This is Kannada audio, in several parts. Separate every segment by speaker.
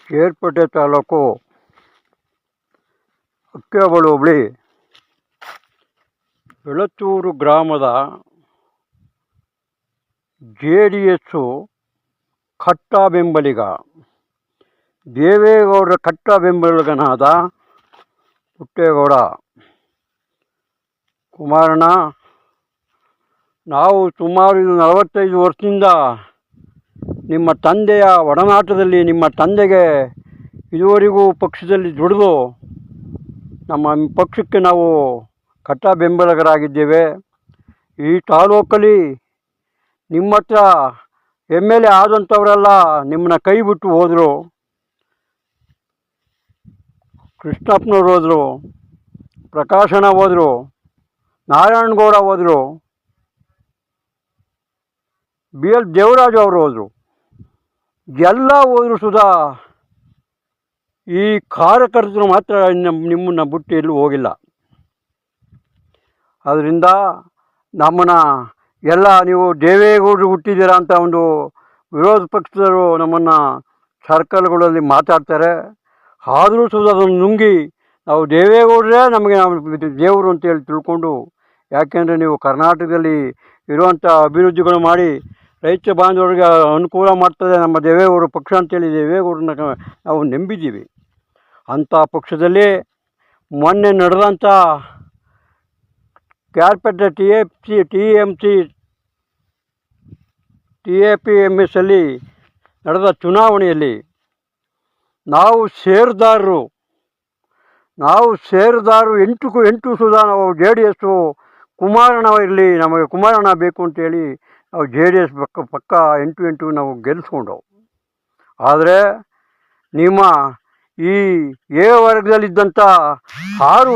Speaker 1: ಕೇರ್ಪೇಟೆ ತಾಲೂಕು ಅಕ್ಕಿಹೊಳೆ ಹೋಬಳಿ ಬೆಳತ್ತೂರು ಗ್ರಾಮದ JDS ಕಟ್ಟ ಬೆಂಬಲಿಗ ದೇವೇಗೌಡರ ಕಟ್ಟ ಬೆಂಬಲಿಗನಾದ ಪುಟ್ಟೇಗೌಡ ಕುಮಾರಣ್ಣ, ನಾವು ಸುಮಾರು 45 ವರ್ಷದಿಂದ ನಿಮ್ಮ ತಂದೆಯ ಒಡನಾಟದಲ್ಲಿ, ನಿಮ್ಮ ತಂದೆಗೆ ಇದುವರೆಗೂ ಪಕ್ಷದಲ್ಲಿ ದುಡಿದು ನಮ್ಮ ಪಕ್ಷಕ್ಕೆ ನಾವು ಕಟ್ಟ ಬೆಂಬಲಿಗರಾಗಿದ್ದೇವೆ. ಈ ತಾಲೂಕಲ್ಲಿ ನಿಮ್ಮ ಹತ್ರ MLA ಆದಂಥವರೆಲ್ಲ ನಿಮ್ಮನ್ನ ಕೈ ಬಿಟ್ಟು ಹೋದರು. ಕೃಷ್ಣಪ್ಪನವ್ರು ಹೋದರು, ಪ್ರಕಾಶಣ್ಣ ಹೋದರು, ನಾರಾಯಣಗೌಡ ಹೋದರು, BL ದೇವರಾಜು ಅವರು ಹೋದರು. ಎಲ್ಲ ಹೋದರೂ ಸುಧಾ ಈ ಕಾರ್ಯಕರ್ತರು ಮಾತ್ರ ನಿಮ್ಮನ್ನು ಬಿಟ್ಟು ಎಲ್ಲೂ ಹೋಗಿಲ್ಲ. ಅದರಿಂದ ನಮ್ಮನ್ನು ಎಲ್ಲ ನೀವು ದೇವೇಗೌಡರು ಹುಟ್ಟಿದ್ದೀರಾ ಅಂತ ಒಂದು ವಿರೋಧ ಪಕ್ಷದವರು ನಮ್ಮನ್ನು ಸರ್ಕಲ್ಗಳಲ್ಲಿ ಮಾತಾಡ್ತಾರೆ. ಆದರೂ ಸುಧಾ ಅದನ್ನು ನುಂಗಿ ನಾವು ದೇವೇಗೌಡರೇ ನಮಗೆ ದೇವರು ಅಂತೇಳಿ ತಿಳ್ಕೊಂಡು, ಯಾಕೆಂದರೆ ನೀವು ಕರ್ನಾಟಕದಲ್ಲಿ ಇರುವಂಥ ಅಭಿವೃದ್ಧಿಗಳು ಮಾಡಿ ರೈತ ಬಾಂಧವರಿಗೆ ಅನುಕೂಲ ಮಾಡ್ತದೆ ನಮ್ಮ ದೇವೇಗೌಡರ ಪಕ್ಷ ಅಂತೇಳಿ ದೇವೇಗೌಡರನ್ನ ನಾವು ನಂಬಿದ್ದೀವಿ. ಅಂಥ ಪಕ್ಷದಲ್ಲಿ ಮೊನ್ನೆ ನಡೆದಂಥ ಕೇರ್ಪೇಟೆ TAPMS ಅಲ್ಲಿ ನಡೆದ ಚುನಾವಣೆಯಲ್ಲಿ ನಾವು ಷೇರುದಾರರು 8 ಸುಧಾ ನಾವು JDS ಕುಮಾರಣ್ಣ ಇರಲಿ, ನಮಗೆ ಕುಮಾರಣ್ಣ ಬೇಕು ಅಂತೇಳಿ ನಾವು JDS ಪಕ್ಕ 8 ನಾವು ಗೆಲ್ಲಿಸ್ಕೊಂಡವು. ಆದರೆ ನಿಮ್ಮ ಈ ಎ ವರ್ಗದಲ್ಲಿದ್ದಂಥ 6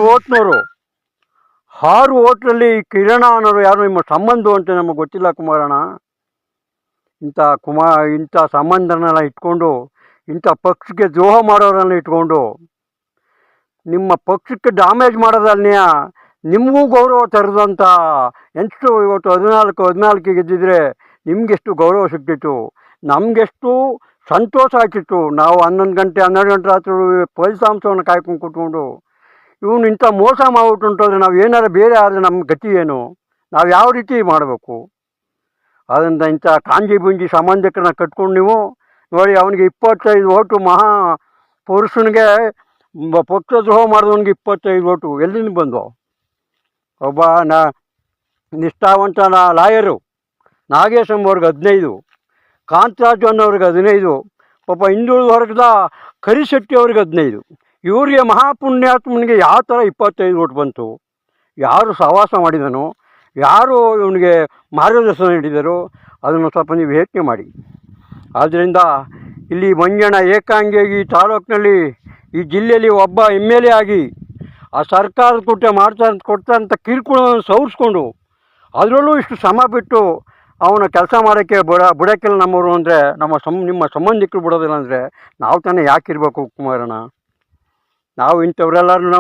Speaker 1: ಓಟ್ನಲ್ಲಿ ಕಿರಣ ಅನ್ನೋರು ಯಾರು ನಿಮ್ಮ ಸಂಬಂಧ ಅಂತ ನಮಗೆ ಗೊತ್ತಿಲ್ಲ. ಕುಮಾರಣ್ಣ ಇಂಥ ಸಂಬಂಧನೆಲ್ಲ ಇಟ್ಕೊಂಡು, ಇಂಥ ಪಕ್ಷಕ್ಕೆ ದ್ರೋಹ ಮಾಡೋರನ್ನ ಇಟ್ಕೊಂಡು, ನಿಮ್ಮ ಪಕ್ಷಕ್ಕೆ ಡ್ಯಾಮೇಜ್ ಮಾಡೋದನ್ನೇ ನಿಮಗೂ ಗೌರವ ತರದಂಥ ಎಷ್ಟು ಇವತ್ತು 14 ಗೆದ್ದಿದ್ರೆ ನಿಮಗೆಷ್ಟು ಗೌರವ ಸಿಗ್ತಿತ್ತು, ನಮಗೆಷ್ಟು ಸಂತೋಷ ಆಗ್ತಿತ್ತು. ನಾವು 11 ಗಂಟೆ 12 ಗಂಟೆ ರಾತ್ರಿ ಫಲಿತಾಂಶವನ್ನು ಕಾಯ್ಕೊಂಡು ಕೂತ್ಕೊಂಡು ಇವನು ಇಂಥ ಮೋಸ ಮಾಡಿಬಿಟ್ಟುಂಟೋದ್ರೆ ನಾವು ಏನಾರು ಬೇರೆ ಆದರೆ ನಮ್ಮ ಗತಿ ಏನು, ನಾವು ಯಾವ ರೀತಿ ಮಾಡಬೇಕು? ಅದರಿಂದ ಇಂಥ ಕಾಂಜಿ ಬುಂಜಿ ಸಂಬಂಧಿಕರನ್ನ ಕಟ್ಕೊಂಡು ನೀವು ನೋಡಿ, ಅವನಿಗೆ 25 ಓಟು, ಮಹಾ ಪುರುಷನಿಗೆ ಪಕ್ಷದ್ರೋಹ ಮಾಡಿದವನಿಗೆ 25 ಓಟು ಎಲ್ಲಿಂದ ಬಂದು? ಒಬ್ಬ ನಿಷ್ಠಾವಂತ ಲಾಯರು ನಾಗೇಶ್ ಅವ್ರಿಗೆ 15, ಕಾಂತರಾಜು ಅನ್ನೋರಿಗೆ 15, ಪಾಪ ಹಿಂದುಳಿದ ವರ್ಗದ ಕರಿಶೆಟ್ಟಿ ಅವ್ರಿಗೆ 15. ಇವರಿಗೆ ಮಹಾಪುಣ್ಯಾತ್ಮನಿಗೆ ಯಾವ ಥರ 25 ಓಟ್ ಬಂತು? ಯಾರು ಸಹವಾಸ ಮಾಡಿದನು? ಯಾರು ಇವನಿಗೆ ಮಾರ್ಗದರ್ಶನ ನೀಡಿದರು? ಅದನ್ನು ಸ್ವಲ್ಪ ನೀವು ಯೋಚನೆ ಮಾಡಿ. ಆದ್ದರಿಂದ ಇಲ್ಲಿ ಮಂಜಣ್ಣ ಏಕಾಂಗಿಯಾಗಿ ಈ ತಾಲೂಕಿನಲ್ಲಿ, ಈ ಜಿಲ್ಲೆಯಲ್ಲಿ ಒಬ್ಬ MLA ಆಗಿ ಆ ಸರ್ಕಾರದ ಕೊಡ್ತಂಥ ಕಿರುಕುಳವನ್ನು ಸವರಿಸ್ಕೊಂಡು ಅದರಲ್ಲೂ ಇಷ್ಟು ಶ್ರಮ ಬಿಟ್ಟು ಅವನ ಕೆಲಸ ಮಾಡೋಕ್ಕೆ ಬಿಡೋಕ್ಕಿಲ್ಲ ನಮ್ಮವರು ಅಂದರೆ, ನಿಮ್ಮ ಸಂಬಂಧಿಕರು ಬಿಡೋದಿಲ್ಲ ಅಂದರೆ ನಾವು ತಾನೇ ಯಾಕಿರಬೇಕು ಕುಮಾರಣ್ಣ? ನಾವು ಇಂಥವರೆಲ್ಲರೂ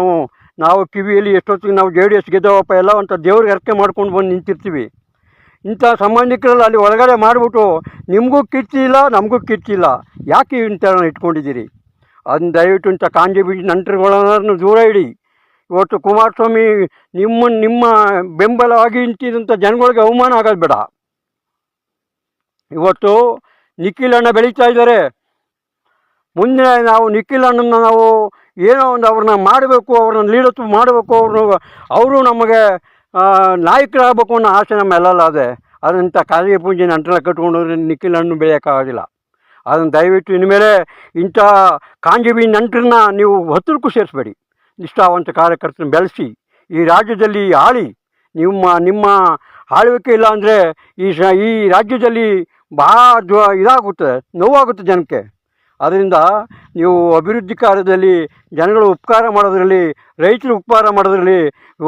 Speaker 1: ನಾವು ಕಿವಿಯಲ್ಲಿ ಎಷ್ಟೊತ್ತಿಗೆ ನಾವು JDS ಗೆದ್ದವಪ್ಪ ಎಲ್ಲ ಅಂತ ದೇವ್ರಿಗೆ ಅರ್ಕೆ ಮಾಡ್ಕೊಂಡು ಬಂದು ನಿಂತಿರ್ತೀವಿ. ಇಂಥ ಸಂಬಂಧಿಕರೆಲ್ಲ ಅಲ್ಲಿ ಒಳಗಡೆ ಮಾಡಿಬಿಟ್ಟು ನಿಮಗೂ ಕೀರ್ತಿ ಇಲ್ಲ, ನಮಗೂ ಕೀರ್ತಿ ಇಲ್ಲ, ಯಾಕೆ ಇಂಥ ಇಟ್ಕೊಂಡಿದ್ದೀರಿ? ಅದನ್ನ ದಯವಿಟ್ಟು ಇಂಥ ಕಾಂಜಿ ಬೀಜ ನಂಟರುಗಳನ್ನು ದೂರ ಇಡಿ. ಇವತ್ತು ಕುಮಾರಸ್ವಾಮಿ ನಿಮ್ಮ ಬೆಂಬಲವಾಗಿ ನಿಂತಿದ್ದಂಥ ಜನಗಳಿಗೆ ಅವಮಾನ ಆಗೋದು ಬೇಡ. ಇವತ್ತು ನಿಖಿಲ್ ಅಣ್ಣ ಬೆಳೀತಾ ಇದ್ದಾರೆ. ಮುಂದೆ ನಾವು ನಿಖಿಲ್ ಅಣ್ಣನ ನಾವು ಏನೋ ಒಂದು ಅವ್ರನ್ನ ಮಾಡಬೇಕು, ಅವ್ರನ್ನ ಲೀಡರ್ಶಿಪ್ ಮಾಡಬೇಕು, ಅವರು ನಮಗೆ ನಾಯಕರಾಗಬೇಕು ಅನ್ನೋ ಆಸೆ ನಮ್ಮೆಲ್ಲ ಅದೇ. ಅದಂಥ ಕಾಲಿಗೆ ಪೂಜೆ ನಂಟರ ಕಟ್ಕೊಂಡೋದ್ರೆ ನಿಖಿಲ್ ಹಣ್ಣು ಬೆಳೆಯೋಕ್ಕಾಗೋದಿಲ್ಲ. ಅದನ್ನು ದಯವಿಟ್ಟು ಇನ್ಮೇಲೆ ಇಂಥ ಕಾಂಜಿಬಿ ನಂಟರನ್ನ ನೀವು ಹತ್ತಿರಕ್ಕೂ ಸೇರಿಸ್ಬೇಡಿ. ನಿಷ್ಠಾವಂತ ಕಾರ್ಯಕರ್ತನ ಬೆಳೆಸಿ ಈ ರಾಜ್ಯದಲ್ಲಿ ಆಳಿ. ನಿಮ್ಮ ಆಳ್ವಿಕೆ ಇಲ್ಲ ಅಂದರೆ ಈ ರಾಜ್ಯದಲ್ಲಿ ಭಾಳ ಇದಾಗುತ್ತೆ, ನೋವಾಗುತ್ತೆ ಜನಕ್ಕೆ. ಅದರಿಂದ ನೀವು ಅಭಿವೃದ್ಧಿ ಕಾರ್ಯದಲ್ಲಿ ಜನಗಳು ಉಪಕಾರ ಮಾಡೋದ್ರಲ್ಲಿ, ರೈತರು ಉಪಕಾರ ಮಾಡೋದ್ರಲ್ಲಿ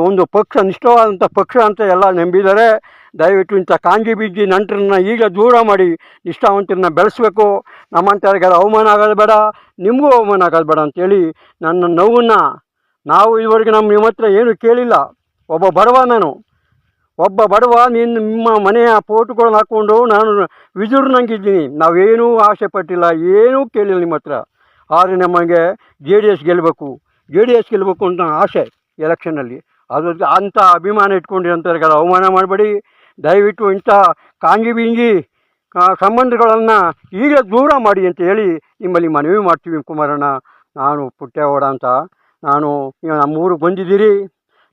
Speaker 1: ಒಂದು ಪಕ್ಷ ನಿಷ್ಠವಾದಂಥ ಪಕ್ಷ ಅಂತ ಎಲ್ಲ ನಂಬಿದ್ದಾರೆ. ದಯವಿಟ್ಟು ಇಂಥ ಕಾಂಜಿ ಬೀಜಿ ನಂಟರನ್ನ ಈಗ ದೂರ ಮಾಡಿ ನಿಷ್ಠಾವಂತರನ್ನ ಬೆಳೆಸಬೇಕು. ನಮ್ಮಂಥವ್ರಿಗೆಲ್ಲ ಅವಮಾನ ಆಗೋದು ಬೇಡ, ನಿಮಗೂ ಅವಮಾನ ಆಗೋದು ಬೇಡ ಅಂತೇಳಿ ನನ್ನ ನೋವನ್ನು ನಾವು ಇದುವರೆಗೆ ನಿಮ್ಮ ಹತ್ರ ಏನು ಕೇಳಿಲ್ಲ. ಒಬ್ಬ ಬಡವ ನಿಮ್ಮ ಮನೆಯ ಫೋಟೋಗಳನ್ನ ಹಾಕ್ಕೊಂಡು ನಾನು ವಿದುರ್ನಂಗಿದ್ದೀನಿ. ನಾವೇನೂ ಆಸೆ ಪಟ್ಟಿಲ್ಲ, ಏನೂ ಕೇಳಿಲ್ಲ ನಿಮ್ಮ ಹತ್ರ. ಆದರೆ ನಮಗೆ ಜೆ ಡಿ ಎಸ್ ಗೆಲ್ಲಬೇಕು ಅಂತ ಆಸೆ ಎಲೆಕ್ಷನಲ್ಲಿ. ಅದು ಅಂಥ ಅಭಿಮಾನ ಇಟ್ಕೊಂಡಿರೋಂಥವ್ರಿಗೆಲ್ಲ ಅವಮಾನ ಮಾಡಬೇಡಿ. ದಯವಿಟ್ಟು ಇಂಥ ಕಾಂಗಿ ಬೀಂಗಿ ಸಂಬಂಧಗಳನ್ನು ಈಗ ದೂರ ಮಾಡಿ ಅಂತ ಹೇಳಿ ನಿಮ್ಮಲ್ಲಿ ಮನವಿ ಮಾಡ್ತೀವಿ ಕುಮಾರಣ್ಣ. ನಾನು ಪುಟ್ಟೇಗೌಡ ಅಂತ. ನಾನು ನಮ್ಮೂರಿಗೆ ಬಂದಿದ್ದೀರಿ,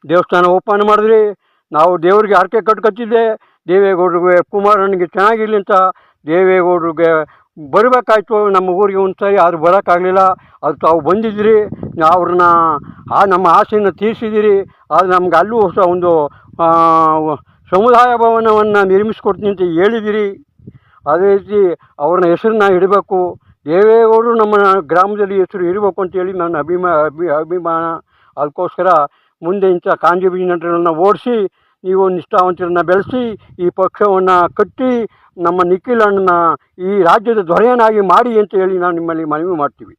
Speaker 1: ದೇವಸ್ಥಾನ ಓಪನ್ ಮಾಡಿದ್ರಿ, ನಾವು ದೇವರಿಗೆ ಹರಕೆ ಕಟ್ಕೊತಿದ್ದೆ. ದೇವೇಗೌಡರಿಗೆ ಕುಮಾರಣ್ಣನಿಗೆ ಚೆನ್ನಾಗಿರಲಿ ಅಂತ ದೇವೇಗೌಡರಿಗೆ ಬರಬೇಕಾಯ್ತು ನಮ್ಮ ಊರಿಗೆ ಒಂದು ಸರಿ, ಆದರೂ ಬರೋಕ್ಕಾಗಲಿಲ್ಲ. ಅದು ತಾವು ಬಂದಿದ್ದೀರಿ, ಅವ್ರನ್ನ ನಮ್ಮ ಆಸೆಯನ್ನು ತೀರಿಸಿದ್ದೀರಿ. ಆದರೆ ನಮ್ಗೆ ಅಲ್ಲೂ ಸಹ ಒಂದು ಸಮುದಾಯ ಭವನವನ್ನು ನಿರ್ಮಿಸ್ಕೊಡ್ತೀನಿ ಅಂತ ಹೇಳಿದ್ದೀರಿ. ಅದೇ ರೀತಿ ಅವ್ರನ್ನ ಹೆಸರನ್ನ ಇಡಬೇಕು, ದೇವೇಗೌಡರು ನಮ್ಮ ಗ್ರಾಮದಲ್ಲಿ ಹೆಸರು ಇರಬೇಕು ಅಂತೇಳಿ ನನ್ನ ಅಭಿಮಾನ. ಅದಕ್ಕೋಸ್ಕರ ಮುಂದೆ ಇಂಥ ಕಾಂಜಿ ನಟರನ್ನು ಓಡಿಸಿ, ನೀವು ನಿಷ್ಠಾವಂತರನ್ನು ಬೆಳೆಸಿ, ಈ ಪಕ್ಷವನ್ನು ಕಟ್ಟಿ ನಮ್ಮ ನಿಖಿಲ್ ಅಣ್ಣನ ಈ ರಾಜ್ಯದ ದೊರೆಯನಾಗಿ ಮಾಡಿ ಅಂತ ಹೇಳಿ ನಾವು ನಿಮ್ಮಲ್ಲಿ ಮನವಿ ಮಾಡ್ತೀವಿ.